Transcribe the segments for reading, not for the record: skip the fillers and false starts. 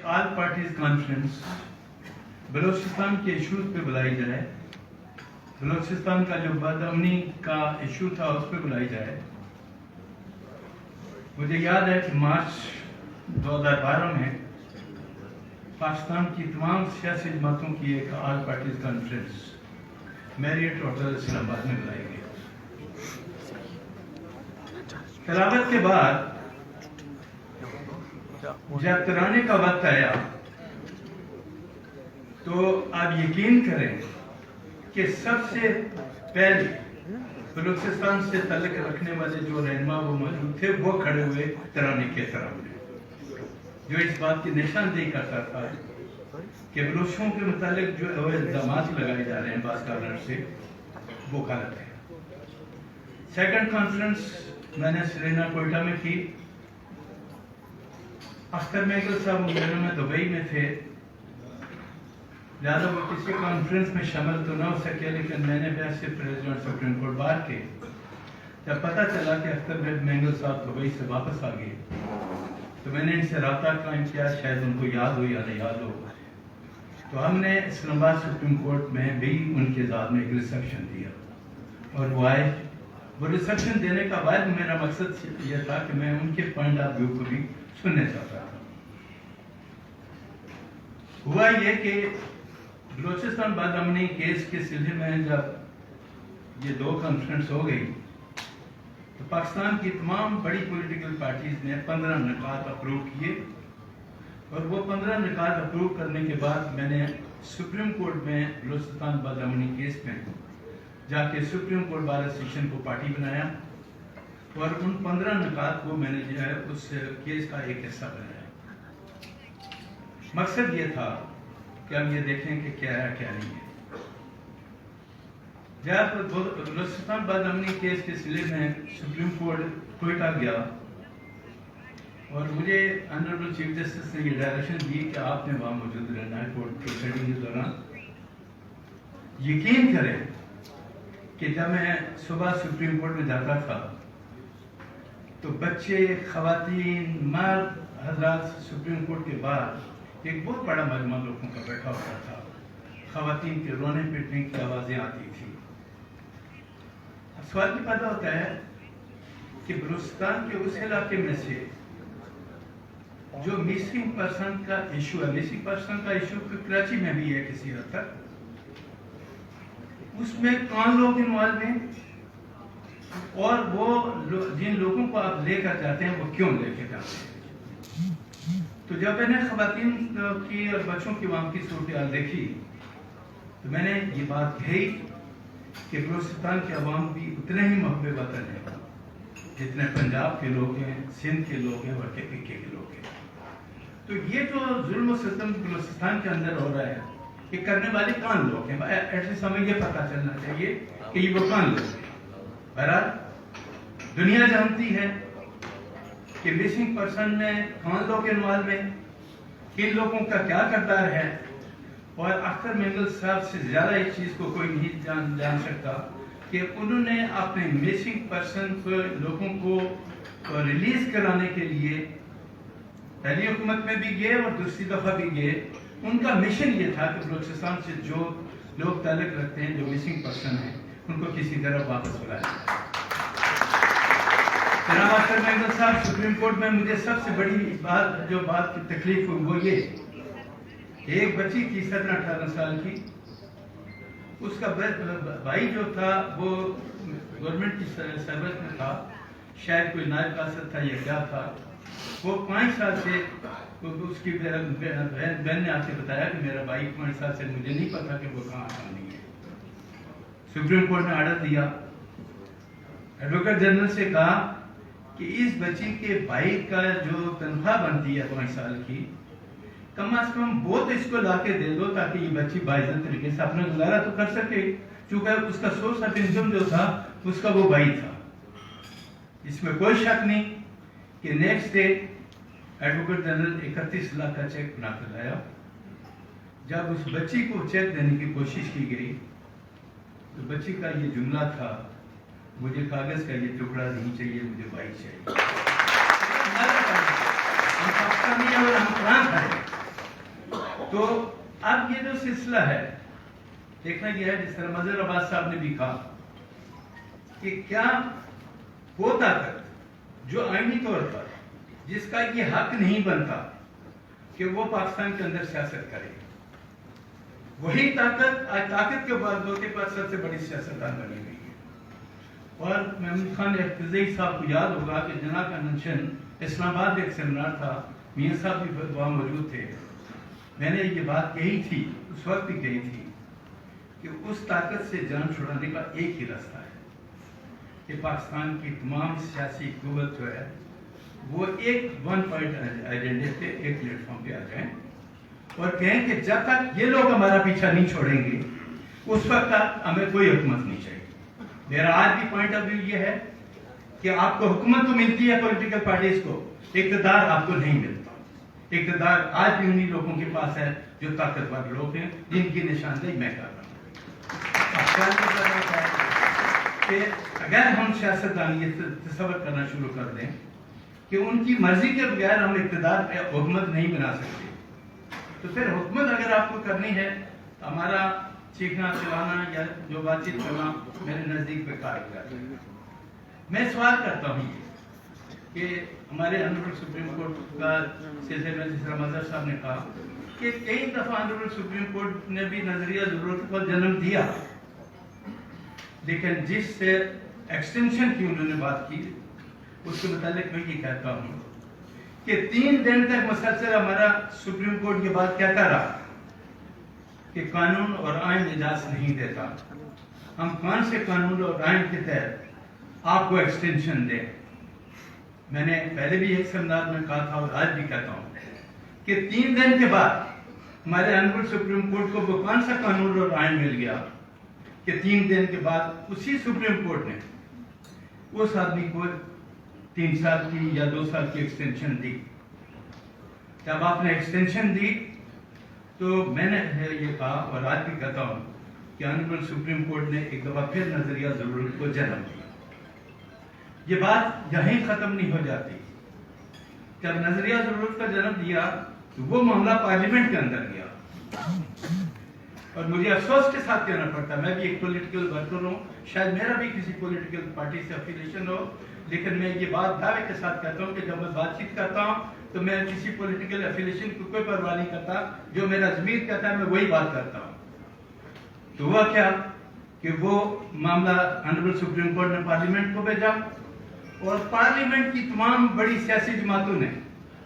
آل parties conference Balochistan کے issues پہ بلائی جائے، بلوچستان کا جو بد امنی کا ایشو تھا اس پہ بلائی جائے۔ مجھے یاد ہے کہ مارچ 2012 میں پاکستان کی تمام سیاسی جماعتوں کی ایک all parties conference Marriott hotel Islamabad میں بلائی گئی۔ تلاوت کے بعد جب ترانے کا وقت آیا تو آپ یقین کریں کہ سب سے پہلے بلوچستان سے تعلق رکھنے والے جو رہنما وہ موجود تھے وہ کھڑے ہوئے ترانے کے احترام میں، جو اس بات کی نشاندہی کرتا تھا کہ بلوچوں کے متعلق جو الزامات لگائے جا رہے ہیں بعض کارنر سے وہ غلط ہے۔ سیکنڈ کانفرنس میں نے سرینا کوئٹہ میں کی۔ اختر میگل صاحب ان دنوں میں دبئی میں تھے، لہٰذا وہ کسی کانفرنس میں شامل تو نہ ہو سکے، لیکن میں نے ویسے پریزیڈنٹ سپریم کورٹ بار کے جب پتہ چلا کہ اختر میگل صاحب دبئی سے واپس آ گئے تو میں نے ان سے رابطہ قائم کیا، شاید ان کو یاد ہو یا نہ یاد ہو، تو ہم نے اسلام آباد سپریم کورٹ میں بھی ان کے ذات میں ایک ریسیپشن دیا اور وہ آئے۔ وہ ریسیپشن دینے کا بعد میرا مقصد یہ تھا کہ میں ان کے پوائنٹ آف ویو کو بھی سننے چاہتا تھا۔ ہوا یہ کہ بلوچستان بد امنی کیس کے سلسلے میں جب یہ دو کانفرنس ہو گئی تو پاکستان کی تمام بڑی پولیٹیکل پارٹیز نے 15 نکات اپروو کیے، اور وہ 15 نکات اپروو کرنے کے بعد میں نے سپریم کورٹ میں بلوچستان بد امنی کیس میں جا کے سپریم کورٹ بار ایسوسیشن کو پارٹی بنایا، اور ان 15 نکات کو میں نے جو ہے اس کیس کا ایک حصہ بنایا۔ مقصد یہ تھا کہ ہم یہ دیکھیں کہ کیا ہے کیا نہیں ہے۔ جب بلوچستان بد امنی کیس کے سلسلے میں سپریم کورٹ کوئٹہ گیا اور مجھے آنریبل چیف جسٹس نے یہ ڈائریکشن دی کہ آپ نے وہاں موجود رہنا ہے کورٹ پروسیڈنگ کے دوران۔ یقین کریں کہ جب میں صبح سپریم کورٹ میں جاتا تھا تو بچے، خواتین، مرد حضرات سپریم کورٹ کے بعد ایک بہت بڑا مجمع لوگوں کا بیٹھا ہوتا تھا، خواتین کے رونے پیٹنے کی آوازیں آتی تھی۔ سوال یہ پیدا ہوتا ہے کہ بلوچستان کے اس علاقے میں سے جو مسنگ پرسن کا ایشو ہے، مسنگ پرسن کا ایشو کراچی میں بھی ہے کسی حد تک، اس میں کون لوگ انوالو ہیں اور وہ جن لوگوں کو آپ لے کر جاتے ہیں وہ کیوں لے کے جاتے ہیں۔ تو جب میں نے خواتین کی اور بچوں کی وہاں کی صورتحال دیکھی تو میں نے یہ بات کہی کہ بلوچستان کے عوام بھی اتنے ہی محب وطن ہیں جتنے پنجاب کے لوگ ہیں، سندھ کے لوگ ہیں اور کے پی کے لوگ ہیں۔ تو یہ جو ظلم و ستم بلوچستان کے اندر ہو رہا ہے یہ کرنے والے کون لوگ ہیں؟ ایٹ لیسٹ ہمیں یہ پتہ چلنا چاہیے کہ یہ وہ کون لوگ ہیں۔ بہرحال دنیا جانتی ہے کہ مسنگ پرسن میں کون لوگ انوالو ہیں، کن لوگوں کا کیا کردار ہے، اور اختر مینگل صاحب سے زیادہ اس چیز کو کوئی نہیں جان سکتا کہ انہوں نے اپنے مسنگ پرسن لوگوں کو ریلیز کرانے کے لیے پہلی حکومت میں بھی گئے اور دوسری دفعہ بھی گئے۔ ان کا مشن یہ تھا کہ بلوچستان سے جو لوگ تعلق رکھتے ہیں، جو مسنگ پرسن ہیں، ان کو کسی طرح واپس بلایا جائے۔ جناب اختر مینگل صاحب سپریم کورٹ میں مجھے سب سے بڑی بات کی تکلیف ہوئی وہ یہ، ایک بچی تھی 17-18 سال کی، اس کا بھائی جو تھا وہ گورنمنٹ کی سروس میں تھا، شاید کوئی نائب قاصد تھا یا کیا تھا، وہ 5 سال سے اس کی بہن نے آ کے بتایا کہ میرا بھائی 5 سال سے مجھے نہیں پتا کہ وہ کہاں نہیں ہے۔ سپریم کورٹ نے آرڈر دیا، ایڈوکیٹ جنرل سے کہا کہ اس بچی کے بھائی کا جو تنخواہ بنتی ہے 5 سال کی، کم از کم وہ تو اس کو لا کے دے دو تاکہ یہ بچی باعزت طریقے سے اپنا گزارا تو کر سکے، چونکہ اس کا سورس آف انکم جو تھا اس کا وہ بھائی تھا۔ اس میں کوئی شک نہیں کہ next day advocate general 31 lakh کا چیک بنا کر لایا۔ جب اس بچی کو چیک دینے کی کوشش کی گئی تو بچی کا یہ جملہ تھا، مجھے کاغذ کا یہ ٹکڑا نہیں چاہیے، مجھے بھائی چاہیے۔ ہم پاکستانی ہیں اور ہم قرآن پڑھیں، تو اب یہ جو سلسلہ ہے دیکھنا یہ ہے، جس طرح مظہر عباس صاحب نے بھی کہا کہ کیا وہ طاقت جو آئینی طور پر جس کا یہ حق نہیں بنتا کہ وہ پاکستان کے اندر سیاست کرے، وہی طاقت کے بعد کے پاس سب سے بڑی سیاستدان بنی ہوئی ہے۔ اور محمود خان افتزئی صاحب کو یاد ہوگا کہ جناب کنونشن اسلام آباد ایک سیمینار تھا، میاں صاحب بھی وہاں موجود تھے، میں نے یہ بات کہی تھی، اس وقت بھی کہی تھی کہ اس طاقت سے جان چھڑانے کا ایک ہی راستہ ہے کہ پاکستان کی تمام سیاسی قوت جو ہے وہ ایک ون پوائنٹ ایجنڈے پہ ایک پلیٹ فارم پہ آ جائیں اور کہیں کہ جب تک یہ لوگ ہمارا پیچھا نہیں چھوڑیں گے اس وقت تک ہمیں کوئی حکومت نہیں چاہیے۔ میرا آج بھی پوائنٹ آف ویو یہ ہے کہ آپ کو حکومت تو ملتی ہے پولیٹیکل پارٹیز کو، اقتدار آپ کو نہیں ملتا۔ اقتدار آج بھی انہی لوگوں کے پاس ہے جو طاقتور لوگ ہیں، جن کی نشاندہی میں کر رہا ہوں۔ کہ اگر ہم سیاستدان تصور کرنا شروع کر دیں کہ ان کی مرضی کے بغیر ہم اقتدار پہ حکومت نہیں بنا سکتے، تو پھر حکومت اگر آپ کو کرنی ہے ہمارا چیخنا چلانا یا جو بات چیت کرنا میرے نزدیک بیکار ہو جاتا ہے۔ میں سوال کرتا ہوں کہ ہمارے آنریبل سپریم کورٹ کا سلسلے میں جس طرح مظہر صاحب نے کہا کہ کئی دفعہ آنریبل سپریم کورٹ نے بھی نظریہ ضرورت کو جنم دیا، لیکن جس سے ایکسٹینشن کی انہوں نے بات کی اس کے متعلق میں یہ کہتا ہوں کہ 3 دن تک مسلسل ہمارا سپریم کورٹ یہ بات کہتا رہا کہ قانون اور آئین اجازت نہیں دیتا، ہم کون سے قانون اور آئین کے تحت آپ کو ایکسٹینشن دیں۔ میں نے پہلے بھی ایک سیمینار میں کہا تھا اور آج بھی کہتا ہوں کہ 3 دن کے بعد ہمارے آنریبل سپریم کورٹ کو وہ کون سا قانون اور آئین مل گیا کہ 3 دن کے بعد اسی سپریم کورٹ نے اس آدمی کو 3 سال کی یا 2 سال کی ایکسٹینشن دی۔ جب آپ نے ایکسٹینشن دی تو میں نے یہ کہا اور آج بھی کہتا ہوں کہ آنریبل سپریم کورٹ نے ایک دفعہ پھر نظریہ ضرورت کو جنم دیا۔ یہ بات یہیں ختم نہیں ہو جاتی۔ جب نظریہ ضرورت کا جنم دیا تو وہ معاملہ پارلیمنٹ کے اندر گیا، اور مجھے افسوس کے ساتھ کہنا پڑتا ہے، میں بھی ایک پولیٹیکل ورکر ہوں، شاید میرا بھی کسی پولیٹیکل پارٹی سے افیلیشن ہو، لیکن میں یہ بات دعوے کے ساتھ کہتا ہوں کہ جب میں بات چیت کرتا ہوں تو میں کسی پولیٹیکل افیلیشن کو کوئی پرواہ نہیں کرتا، جو میرا ضمیر کہتا ہے میں وہی بات کرتا ہوں۔ تو ہوا کیا کہ وہ معاملہ آنریبل سپریم کورٹ نے پارلیمنٹ کو بھیجا، اور پارلیمنٹ کی تمام بڑی سیاسی جماعتوں نے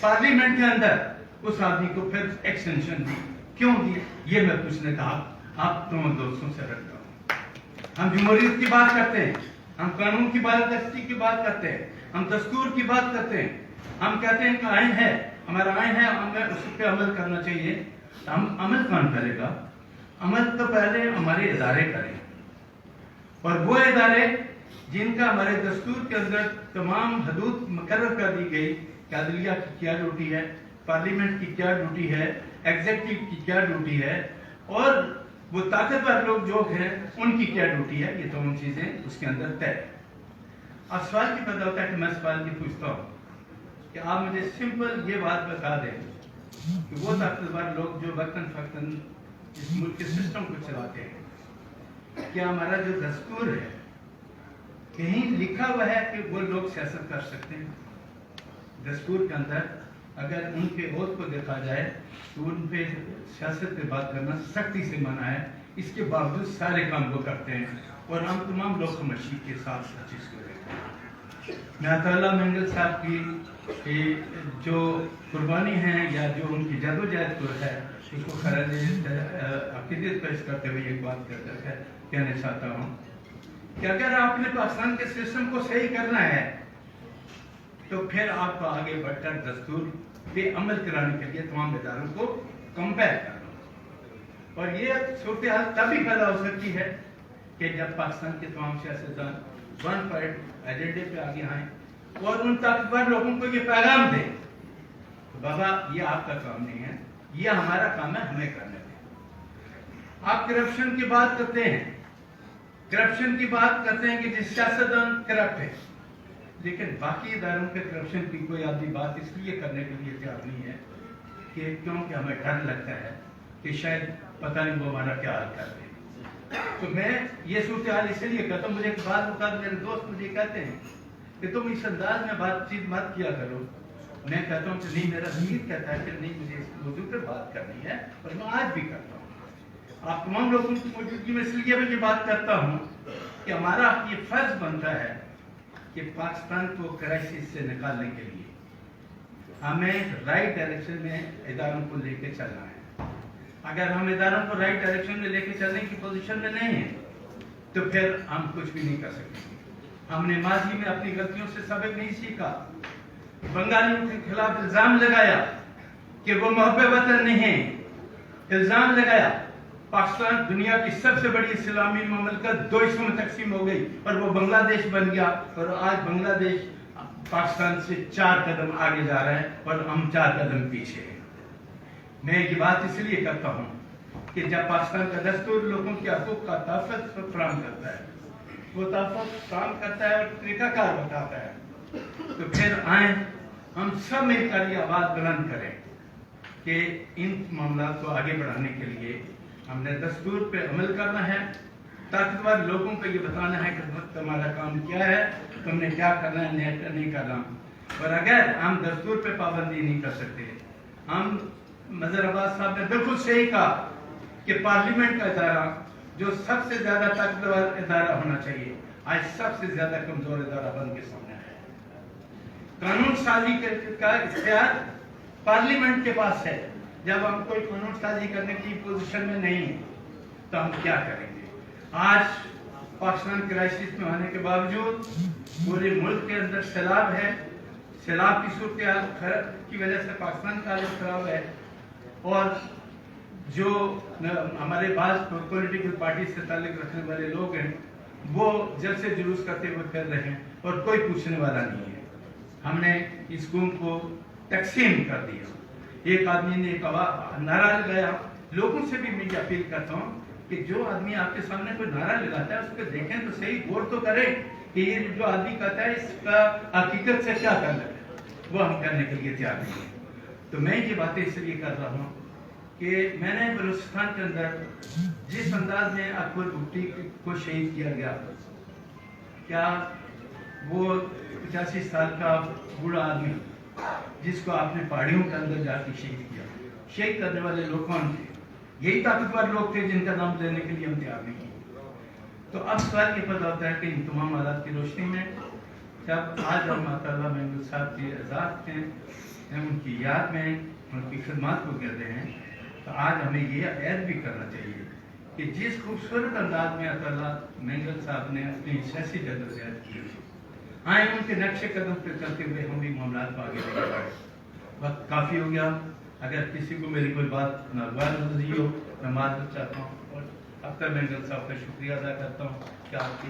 پارلیمنٹ کے اندر اس آدمی کو پھر ایکسٹینشن دی۔ کیوں دی یہ میں پوچھنے کا آپ تمام دوستوں سے رکھتا ہوں۔ ہم جمہوریت کی بات کرتے ہیں، ہم قانون کی بالادستی کی بات کرتے ہیں، ہم دستور کی بات کرتے ہیں، ہم کہتے ہیں کہ آئین ہے، ہمارا آئین ہے، ہمیں اس پہ عمل کرنا چاہیے۔ ہم عمل کون کرے گا؟ عمل تو پہلے ہمارے ادارے کریں، اور وہ ادارے جن کا ہمارے دستور کے اندر تمام حدود مقرر کر دی گئی کہ عدلیہ کی کیا ڈیوٹی ہے، پارلیمنٹ کی کیا ڈیوٹی ہے، ایگزیکٹو کی کیا ڈیوٹی ہے، اور وہ طاقتور لوگ جو ہیں ان کی کیا ڈیوٹی ہے، یہ تمام چیزیں اس کے اندر طے۔ اب سوال کی پیدا ہوتا ہے کہ میں سوال کی پوچھتا ہوں کہ آپ مجھے سمپل یہ بات بتا دیں کہ وہ طاقتور لوگ جو وقتاً فوقتاً اس ملک کے سسٹم کو چلاتے ہیں، کیا ہمارا جو دستور ہے کہیں لکھا ہوا ہے کہ وہ لوگ سیاست کر سکتے ہیں؟ دستور کے اندر اگر ان کے عہد کو دیکھا جائے تو ان پہ سیاست پہ بات کرنا سختی سے منع ہے، اس کے باوجود سارے کام وہ کرتے ہیں، اور ہم تمام لوگ خاموشی کے ساتھ ہر چیز کو دیکھتے ہیں۔ میں عطا اللہ مینگل صاحب کی جو قربانی ہے یا جو ان کی جدوجہد کو ہے اس کو خراج عقیدت پیش کرتے ہوئے ایک بات کہنا چاہتا ہوں کہ اگر آپ نے پاکستان کے سسٹم کو صحیح کرنا ہے تو پھر آپ کو آگے بڑھ کر دستور پہ عمل کرانے کے لیے تمام اداروں کو کمپیئر کرنا، اور یہ صورتحال تبھی پیدا ہو سکتی ہے کہ جب پاکستان کے تمام سیاستدان ون پوائنٹ ایجنڈے پہ آگے آئیں اور ان طاقتور لوگوں کو یہ پیغام دیں کہ بابا یہ آپ کا کام نہیں ہے، یہ ہمارا کام ہے، ہمیں کرنے دیں۔ آپ کرپشن کی بات کرتے ہیں، کرپشن کی بات کرتے ہیں کہ جس سیاستدان کرپٹ ہے، لیکن باقی اداروں کے کرپشن کی کوئی آدمی بات اس لیے کرنے کے لیے تیار نہیں ہے کہ کیونکہ ہمیں ڈر لگتا ہے کہ شاید پتہ نہیں وہ ہمارا کیا حال کر دیں. تو میں یہ صورتحال اس لیے کہتا ہوں, مجھے بعض اوقات میرے دوست مجھے کہتے ہیں کہ تم اس انداز میں بات چیت مت کیا کرو. میں کہتا ہوں کہ نہیں, میرا ضمیر کہتا ہے کہ نہیں, مجھے اس موضوع پہ بات کرنی ہے, اور میں آج بھی کرتا ہوں. آپ تمام لوگوں کی موجودگی میں اس لیے میں یہ بات کرتا ہوں کہ ہمارا یہ فرض بنتا ہے کہ پاکستان کو کرائسس سے نکالنے کے لیے ہمیں رائٹ ڈائریکشن میں اداروں کو لے کے چلنا ہے. اگر ہم اداروں کو رائٹ ڈائریکشن میں لے کے چلنے کی پوزیشن میں نہیں ہیں تو پھر ہم کچھ بھی نہیں کر سکتے. ہم نے ماضی میں اپنی غلطیوں سے سبق نہیں سیکھا. بنگالیوں کے خلاف الزام لگایا کہ وہ محب وطن نہیں ہیں, الزام لگایا. پاکستان دنیا کی سب سے بڑی اسلامی مملکت دو حصوں میں تقسیم ہو گئی اور وہ بنگلہ دیش بن گیا, اور آج بنگلہ دیش پاکستان سے 4 قدم آگے جا رہا ہے اور ہم 4 قدم پیچھے ہیں. میں یہ بات اس لیے کرتا ہوں کہ جب پاکستان کا دستور لوگوں کے حقوق کا تحفظ فراہم کرتا ہے, وہ تحفظ فراہم کرتا ہے اور طریقہ کار بتاتا ہے, تو پھر آئیں ہم سب مل کر یہ آواز بلند کریں کہ ان معاملات کو آگے بڑھانے کے لیے ہم نے دستور پہ عمل کرنا ہے. طاقتور لوگوں کو یہ بتانا ہے کہ تمہارا کام کیا ہے, تم نے کیا کرنا ہے, نہیں کرنا. اور اگر ہم دستور پہ پابندی نہیں کر سکتے, ہم مظہر عباس صاحب نے بالکل صحیح کہا کہ پارلیمنٹ کا ادارہ جو سب سے زیادہ طاقتور ادارہ ہونا چاہیے, آج سب سے زیادہ کمزور ادارہ بن کے سامنے آیا ہے. قانون سازی کا اختیار پارلیمنٹ کے پاس ہے. جب ہم کوئی قانون سازی کرنے کی پوزیشن میں نہیں ہیں تو ہم کیا کریں گے؟ آج پاکستان کرائسس میں ہونے کے باوجود پورے ملک کے اندر سیلاب ہے. سیلاب کی صورتحال کی وجہ سے پاکستان کا حالت خراب ہے, اور جو ہمارے بعض پولیٹیکل پارٹی سے تعلق رکھنے والے لوگ ہیں وہ جلسے جلوس کرتے ہوئے پھر رہے ہیں اور کوئی پوچھنے والا نہیں ہے. ہم نے اس قوم کو تقسیم کر دیا. ایک آدمی نے ایک نعرہ لگایا. لوگوں سے بھی میں یہ اپیل کرتا ہوں کہ جو آدمی آپ کے سامنے کوئی نعرہ لگاتا ہے اس کو دیکھیں تو صحیح, غور تو کریں کہ یہ جو آدمی کہتا ہے اس کا حقیقت سے کیا کرنا ہے. وہ ہم کرنے کے لیے تیار نہیں ہیں. تو میں یہ باتیں اس لیے کر رہا ہوں کہ میں نے بلوچستان کے اندر جس انداز میں اکبر بھٹی کو شہید کیا گیا, کیا وہ 85 سال کا بوڑھا آدمی جس کو آپ نے پہاڑیوں کے اندر جا کے شہید کیا, شہید کرنے والے لوگ کون تھے؟ یہی طاقتور لوگ تھے جن کا نام لینے کے لیے ہم تیار نہیں ہیں. تو اب سوال یہ پیدا ہوتا ہے کہ ان تمام حالات کی روشنی میں جب آج ہم مطالعہ مینگل صاحب کے اعزاز ہیں, ہم ان کی یاد میں ان کی خدمات کو گر رہے ہیں, تو آج ہمیں یہ عہد بھی کرنا چاہیے کہ جس خوبصورت انداز میں مطالعہ مینگل صاحب نے اپنی سیاسی جدوجہد کی, آئیں ان کے نقش قدم پہ چلتے ہوئے ہم بھی معاملات کو آگے لے کر بڑھیں. وقت کافی ہو گیا. اگر کسی کو میری کوئی بات ناگوار ہو میں معذرت چاہتا ہوں, اور اختر مینگل صاحب کا شکریہ ادا کرتا ہوں کہ آپ کی